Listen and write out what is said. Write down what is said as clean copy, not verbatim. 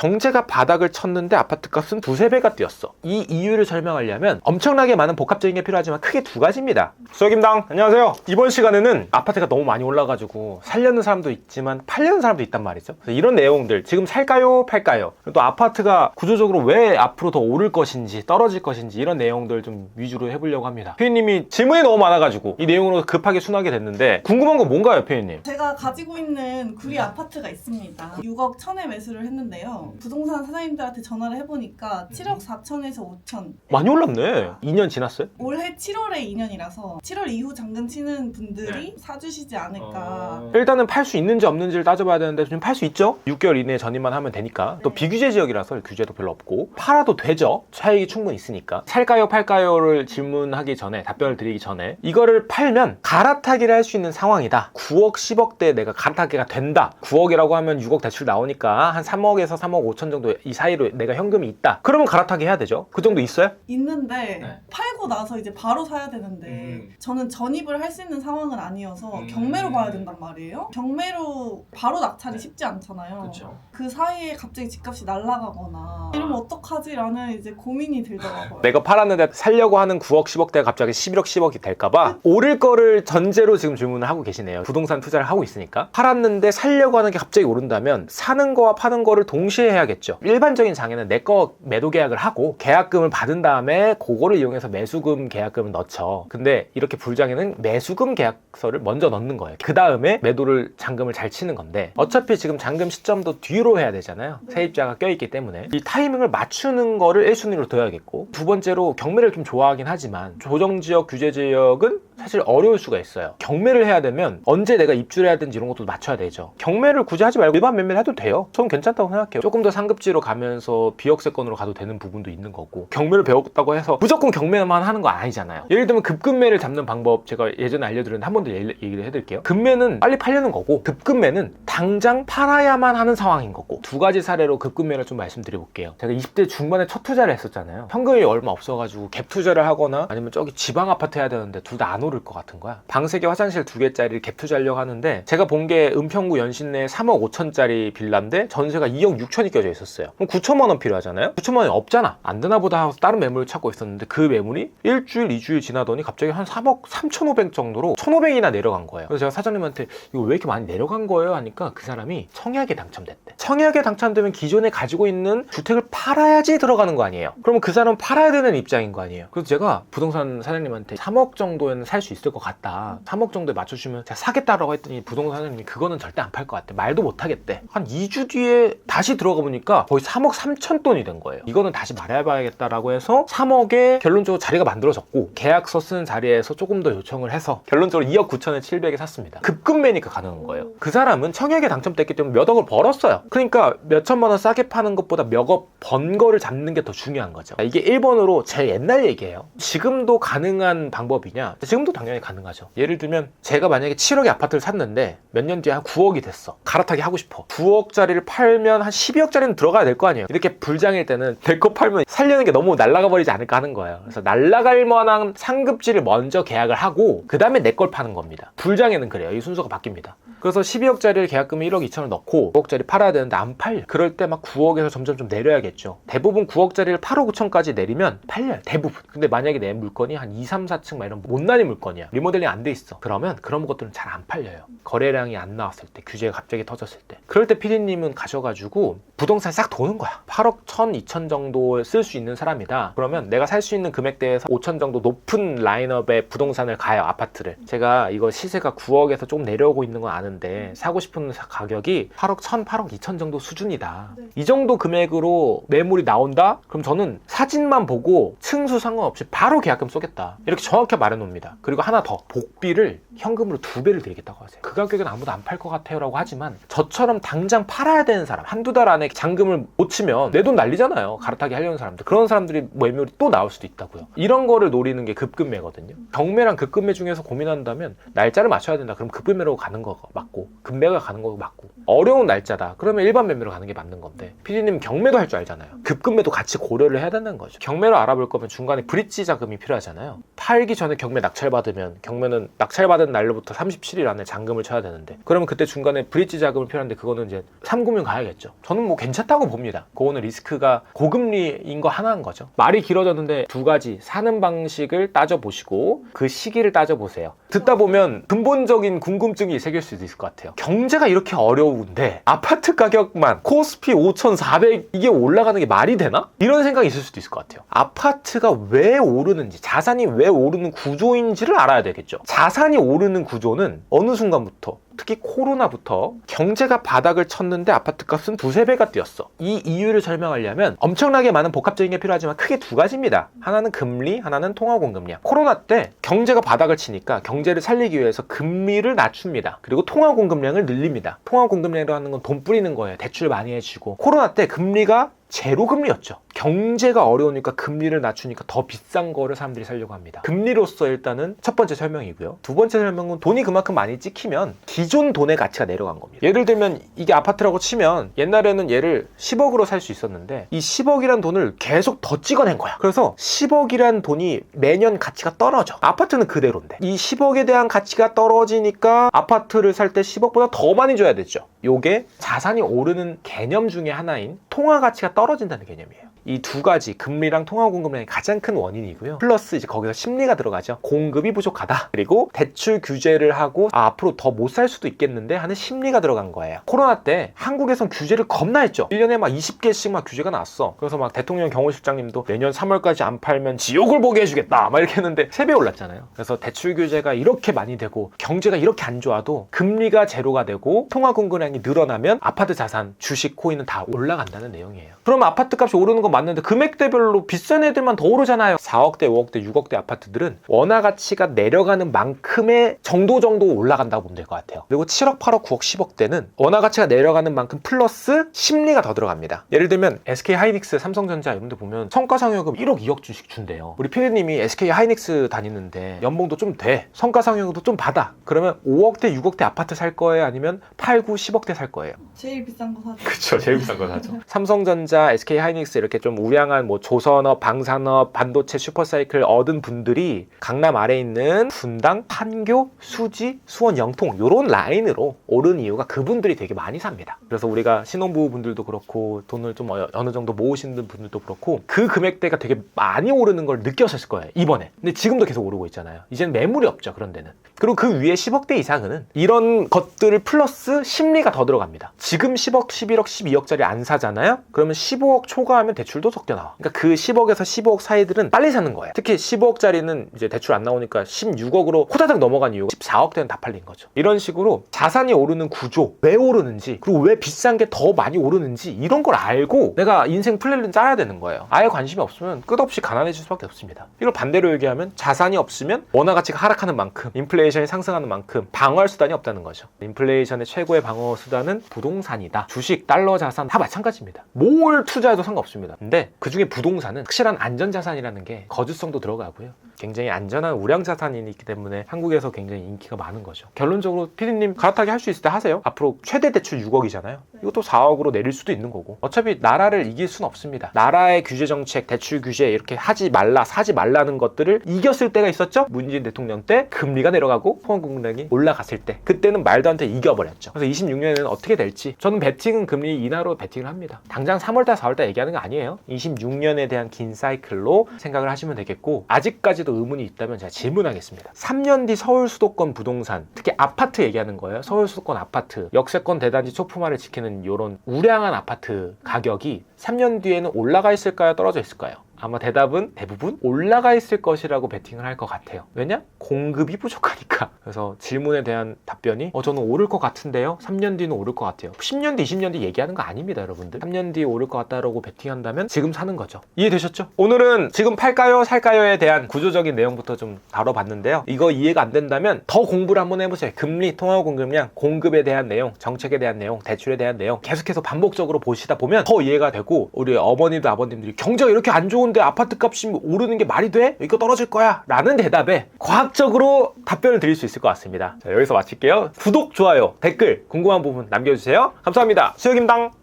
경제가 바닥을 쳤는데 아파트 값은 두세 배가 뛰었어. 이 이유를 설명하려면 엄청나게 많은 복합적인 게 필요하지만 크게 두 가지입니다. 수혁임당 안녕하세요. 이번 시간에는 아파트가 너무 많이 올라가지고 살려는 사람도 있지만 팔려는 사람도 있단 말이죠. 이런 내용들 지금 살까요 팔까요, 또 아파트가 구조적으로 왜 앞으로 더 오를 것인지 떨어질 것인지 이런 내용들 좀 위주로 해보려고 합니다. 피디님이 질문이 너무 많아가지고 이 내용으로 급하게 순하게 됐는데 궁금한 건 뭔가요, 피디님? 제가 가지고 있는 구리 아파트가 있습니다. 6억 1천에 매수를 했는데요. 부동산 사장님들한테 전화를 해보니까 7억 4천에서 5천. 많이 올랐네. 2년 지났어요? 올해 7월에 2년이라서 7월 이후 잔금 치는 분들이 사주시지 않을까. 일단은 팔 수 있는지 없는지를 따져봐야 되는데 지금 팔 수 있죠? 6개월 이내에 전입만 하면 되니까. 또 비규제 지역이라서 규제도 별로 없고 팔아도 되죠? 차익이 충분히 있으니까. 살까요 팔까요를 질문하기 전에, 답변을 드리기 전에 이거를 팔면 갈아타기를 할 수 있는 상황이다. 9억 10억대 내가 갈아타기가 된다. 9억이라고 하면 6억 대출 나오니까 한 3억에서 3억 5천 정도 이 사이로 내가 현금이 있다. 그러면 갈아타기 해야 되죠? 그 정도 있어요? 있는데 네. 팔고 나서 이제 바로 사야 되는데 저는 전입을 할 수 있는 상황은 아니어서 경매로 봐야 된단 말이에요. 경매로 바로 낙찰이 쉽지 않잖아요. 그쵸. 그 사이에 갑자기 집값이 날아가거나 이러면 어떡하지라는 이제 고민이 들더라고요. 내가 팔았는데 살려고 하는 9억 10억대가 갑자기 11억 10억이 될까봐 오를 거를 전제로 지금 질문을 하고 계시네요. 부동산 투자를 하고 있으니까. 팔았는데 살려고 하는 게 갑자기 오른다면 사는 거와 파는 거를 동시에 해야겠죠. 일반적인 장에는 내 거 매도 계약을 하고 계약금을 받은 다음에 그거를 이용해서 매수금 계약금을 넣죠. 근데 이렇게 불장에는 매수금 계약서를 먼저 넣는 거예요. 그 다음에 매도를 잔금을 잘 치는 건데 어차피 지금 잔금 시점도 뒤로 해야 되잖아요. 세입자가 껴있기 때문에 이 타이밍을 맞추는 거를 1순위로 둬야겠고, 두 번째로 경매를 좀 좋아하긴 하지만 조정지역, 규제지역은 사실 어려울 수가 있어요. 경매를 해야 되면 언제 내가 입주를 해야 되는지 이런 것도 맞춰야 되죠. 경매를 굳이 하지 말고 일반 매매를 해도 돼요. 저는 괜찮다고 생각해요. 조금 더 상급지로 가면서 비역세권으로 가도 되는 부분도 있는 거고, 경매를 배웠다고 해서 무조건 경매만 하는 거 아니잖아요. 예를 들면 급급매를 잡는 방법 제가 예전에 알려드렸는데 한 번 더 얘기를 해드릴게요. 급매는 빨리 팔려는 거고 급급매는 당장 팔아야만 하는 상황인 거고, 두 가지 사례로 급급매를 좀 말씀드려볼게요. 제가 20대 중반에 첫 투자를 했었잖아요. 현금이 얼마 없어가지고 갭 투자를 하거나 아니면 저기 지방 아파트 해야 되는데 둘 다 안 오를 것 같은 거야. 방 3개 화장실 2개짜리를 갭 투자하려고 하는데 제가 본 게 은평구 연신내에 3억 5천짜리 빌라인데 전세가 2억 6천이 껴져 있었어요. 그럼 9천만 원 필요하잖아요. 9천만 원이 없잖아. 안 되나 보다 하고 다른 매물을 찾고 있었는데 그 매물이 일주일 2주일 지나더니 갑자기 한 3억 3,500 정도로 1,500이나 내려간 거예요. 그래서 제가 사장님한테 이거 왜 이렇게 많이 내려간 거예요? 하니까 그 사람이 청약에 당첨됐대. 청약에 당첨되면 기존에 가지고 있는 주택을 팔아야지 들어가는 거 아니에요. 그러면 그 사람은 팔아야 되는 입장인 거 아니에요. 그래서 제가 부동산 사장님한테 3억 정도에는 살 수 있을 것 같다. 3억 정도에 맞춰주면 제가 사겠다라고 했더니 부동산 사장님이 그거는 절대 안 팔 것 같대. 말도 못 하겠대. 한 2주 뒤에 다시 들어가 보니까 거의 3억 3천 돈이 된 거예요. 이거는 다시 말해봐야겠다라고 해서 3억에 결론적으로 자리가 만들어졌고, 계약서 쓴 자리에서 조금 더 요청을 해서 결론적으로 2억 9천에 700에 샀습니다. 급급매니까 가능한 거예요. 그 사람은 청약에 당첨됐기 때문에 몇 억을 벌었어요. 그러니까 몇 천만 원 싸게 파는 것보다 몇 억 번 거를 잡는 게 더 중요한 거죠. 이게 1번으로 제 옛날 얘기예요. 지금도 가능한 방법이냐? 지금도 당연히 가능하죠. 예를 들면 제가 만약에 7억의 아파트를 샀는데 몇 년 뒤에 한 9억이 됐어. 갈아타기 하고 싶어. 9억짜리를 팔면 한 12억짜리는 들어가야 될 거 아니에요. 이렇게 불장일 때는 내 거 팔면 살려는 게 너무 날아가 버리지 않을까 하는 거예요. 그래서 날아갈 만한 상급지를 먼저 계약을 하고 그 다음에 내 걸 파는 겁니다. 불장에는 그래요. 이 순서가 바뀝니다. 그래서 12억짜리를 계약금 1억 2천을 넣고 9억짜리 팔아야 되는데 안 팔려. 그럴 때 막 9억에서 점점 좀 내려야겠죠. 대부분 9억짜리를 8억 9천까지 내리면 팔려요. 대부분. 근데 만약에 내 물건이 한 2, 3, 4층 막 이런 못난이 물건이야. 리모델링 안 돼 있어. 그러면 그런 것들은 잘 안 팔려요. 거래량이 안 나왔을 때, 규제가 갑자기 터졌을 때. 그럴 때 피디님은 가셔가지고 부동산 싹 도는 거야. 8억 1천, 2천 정도에 쓸 수 있는 사람이다. 그러면 내가 살 수 있는 금액대에서 5천 정도 높은 라인업의 부동산을 가요. 아파트를. 제가 이거 시세가 9억에서 좀 내려오고 있는 건 아는데 사고 싶은 가격이 8억 1천, 8억 2천 정도 수준이다. 네. 이 정도 금액으로 매물이 나온다? 그럼 저는 사진만 보고 층수 상관없이 바로 계약금 쏘겠다. 이렇게 정확히 말해놓습니다. 그리고 하나 더. 복비를 현금으로 2배를 드리겠다고 하세요. 그 가격은 아무도 안 팔 것 같아요 라고 하지만 저처럼 당장 팔아야 되는 사람, 한두 달 안에 잔금을 못 치면 내 돈 날리잖아요. 갈아타기 하려는 사람들. 그런 사람들이 매물이 또 나올 수도 있다고요. 이런 거를 노리는 게 급급매거든요. 경매랑 급급매 중에서 고민한다면 날짜를 맞춰야 된다. 그럼 급급매로 가는 거 맞고 금매가 가는 거 맞고 어려운 날짜다 그러면 일반 매매로 가는 게 맞는 건데 PD님 경매도 할 줄 알잖아요. 급금매도 같이 고려를 해야 된다는 거죠. 경매로 알아볼 거면 중간에 브릿지 자금이 필요하잖아요. 팔기 전에 경매 낙찰받으면 경매는 낙찰받은 날로부터 37일 안에 잔금을 쳐야 되는데 그러면 그때 중간에 브릿지 자금이 필요한데 그거는 이제 3금융 가야겠죠. 저는 뭐 괜찮다고 봅니다. 그거는 리스크가 고금리인 거 하나인 거죠. 말이 길어졌는데 두 가지 사는 방식을 따져보시고 그 시기를 따져보세요. 듣다 보면 근본적인 궁금증이 생길 수도 있을 것 같아요. 경제가 이렇게 어려운데 아파트 가격만 코스피 5,400 이게 올라가는 게 말이 되나? 이런 생각이 있을 수도 있을 것 같아요. 아파트가 왜 오르는지 자산이 왜 오르는 구조인지를 알아야 되겠죠. 자산이 오르는 구조는 어느 순간부터 특히 코로나부터 경제가 바닥을 쳤는데 아파트 값은 두세 배가 뛰었어. 이 이유를 설명하려면 엄청나게 많은 복합적인 게 필요하지만 크게 두 가지입니다. 하나는 금리, 하나는 통화공급량. 코로나 때 경제가 바닥을 치니까 경제를 살리기 위해서 금리를 낮춥니다. 그리고 통화공급량을 늘립니다. 통화공급량이라고 하는 건 돈 뿌리는 거예요. 대출 많이 해주고. 코로나 때 금리가 제로 금리였죠. 경제가 어려우니까 금리를 낮추니까 더 비싼 거를 사람들이 사려고 합니다. 금리로서 일단은 첫 번째 설명이고요. 두 번째 설명은 돈이 그만큼 많이 찍히면 기존 돈의 가치가 내려간 겁니다. 예를 들면 이게 아파트라고 치면 옛날에는 얘를 10억으로 살 수 있었는데 이 10억이란 돈을 계속 더 찍어낸 거야. 그래서 10억이란 돈이 매년 가치가 떨어져. 아파트는 그대로인데 이 10억에 대한 가치가 떨어지니까 아파트를 살 때 10억보다 더 많이 줘야 되죠. 요게 자산이 오르는 개념 중에 하나인 통화 가치가 떨어진다는 개념이에요. 이 두 가지 금리랑 통화 공급량이 가장 큰 원인이고요. 플러스 이제 거기서 심리가 들어가죠. 공급이 부족하다. 그리고 대출 규제를 하고 앞으로 더 못 살 수도 있겠는데 하는 심리가 들어간 거예요. 코로나 때 한국에선 규제를 겁나 했죠. 1년에 막 20개씩 막 규제가 나왔어. 그래서 막 대통령 경호실장님도 내년 3월까지 안 팔면 지옥을 보게 해주겠다 막 이렇게 했는데 3배 올랐잖아요. 그래서 대출 규제가 이렇게 많이 되고 경제가 이렇게 안 좋아도 금리가 제로가 되고 통화 공급량이 늘어나면 아파트 자산, 주식, 코인은 다 올라간다는 내용이에요. 그럼 아파트 값이 오르는 건 맞는데 금액대별로 비싼 애들만 더 오르잖아요. 4억대, 5억대, 6억대 아파트들은 원화 가치가 내려가는 만큼의 정도 올라간다고 보면 될 것 같아요. 그리고 7억, 8억, 9억, 10억대는 원화 가치가 내려가는 만큼 플러스 심리가 더 들어갑니다. 예를 들면 SK 하이닉스, 삼성전자 이런 데 보면 성과상여금 1억, 2억 주씩 준대요. 우리 피디님이 SK 하이닉스 다니는데 연봉도 좀 돼. 성과상여금도 좀 받아. 그러면 5억대, 6억대 아파트 살 거예요? 아니면 8, 9, 10억대 살 거예요? 제일 비싼 거 사죠. 그쵸, 제일 비싼 거 사죠. 삼성전자, SK 하이닉스 이렇게 좀 우량한 뭐 조선업, 방산업, 반도체, 슈퍼사이클 얻은 분들이 강남 아래에 있는 분당, 판교, 수지, 수원, 영통 이런 라인으로 오른 이유가 그분들이 되게 많이 삽니다. 그래서 우리가 신혼부부 분들도 그렇고 돈을 좀 어느 정도 모으시는 분들도 그렇고 그 금액대가 되게 많이 오르는 걸 느꼈을 거예요, 이번에. 근데 지금도 계속 오르고 있잖아요. 이제는 매물이 없죠, 그런 데는. 그리고 그 위에 10억대 이상은 이런 것들을 플러스 심리가 더 들어갑니다. 지금 10억, 11억, 12억짜리 안 사잖아요? 그러면 15억 초과하면 대출도 적게 나와. 그러니까 그 10억에서 15억 사이들은 빨리 사는 거예요. 특히 15억짜리는 이제 대출 안 나오니까 16억으로 호다닥 넘어간 이유가 14억대는 다 팔린 거죠. 이런 식으로 자산이 오르는 구조, 왜 오르는지, 그리고 왜 비싼 게 더 많이 오르는지 이런 걸 알고 내가 인생 플랜을 짜야 되는 거예요. 아예 관심이 없으면 끝없이 가난해질 수밖에 없습니다. 이걸 반대로 얘기하면 자산이 없으면 원화 가치가 하락하는 만큼 인플레이션이 상승하는 만큼 방어할 수단이 없다는 거죠. 인플레이션의 최고의 방어 수단은 부동산이다. 주식, 달러 자산 다 마찬가지입니다. 뭘 투자해도 상관없습니다. 근데 그중에 부동산은 확실한 안전자산이라는 게 거주성도 들어가고요. 굉장히 안전한 우량자산이기 때문에 한국에서 굉장히 인기가 많은 거죠. 결론적으로 피디님 갈아타기 할 수 있을 때 하세요. 앞으로 최대 대출 6억이잖아요. 이것도 4억으로 내릴 수도 있는 거고. 어차피 나라를 이길 수는 없습니다. 나라의 규제 정책, 대출 규제 이렇게 하지 말라, 사지 말라는 것들을 이겼을 때가 있었죠. 문재인 대통령 때 금리가 내려가고 통화공급량이 올라갔을 때 그때는 말도 안 돼 이겨버렸죠. 그래서 26년에는 어떻게 될지 저는 베팅은 금리 인하로 베팅을 합니다. 당장 3월달, 4월달 얘기하는 거 아니에요. 26년에 대한 긴 사이클로 생각을 하시면 되겠고 아직까지도 의문이 있다면 제가 질문하겠습니다. 3년 뒤 서울 수도권 부동산, 특히 아파트 얘기하는 거예요. 서울 수도권 아파트, 역세권 대단지 초품화를 지키는 이런 우량한 아파트 가격이 3년 뒤에는 올라가 있을까요? 떨어져 있을까요? 아마 대답은 대부분 올라가 있을 것이라고 베팅을 할 것 같아요. 왜냐? 공급이 부족하니까. 그래서 질문에 대한 답변이 저는 오를 것 같은데요. 3년 뒤는 오를 것 같아요. 10년 뒤, 20년 뒤 얘기하는 거 아닙니다, 여러분들. 3년 뒤에 오를 것 같다라고 베팅한다면 지금 사는 거죠. 이해되셨죠? 오늘은 지금 팔까요, 살까요에 대한 구조적인 내용부터 좀 다뤄봤는데요. 이거 이해가 안 된다면 더 공부를 한번 해보세요. 금리, 통화공급량, 공급에 대한 내용, 정책에 대한 내용, 대출에 대한 내용 계속해서 반복적으로 보시다 보면 더 이해가 되고 우리 어머님들, 아버님들이 경제가 이렇게 안 좋은 가까운데 아파트 값이 오르는 게 말이 돼? 이거 떨어질 거야 라는 대답에 과학적으로 답변을 드릴 수 있을 것 같습니다. 자, 여기서 마칠게요. 구독, 좋아요, 댓글 궁금한 부분 남겨주세요. 감사합니다. 수혁임당.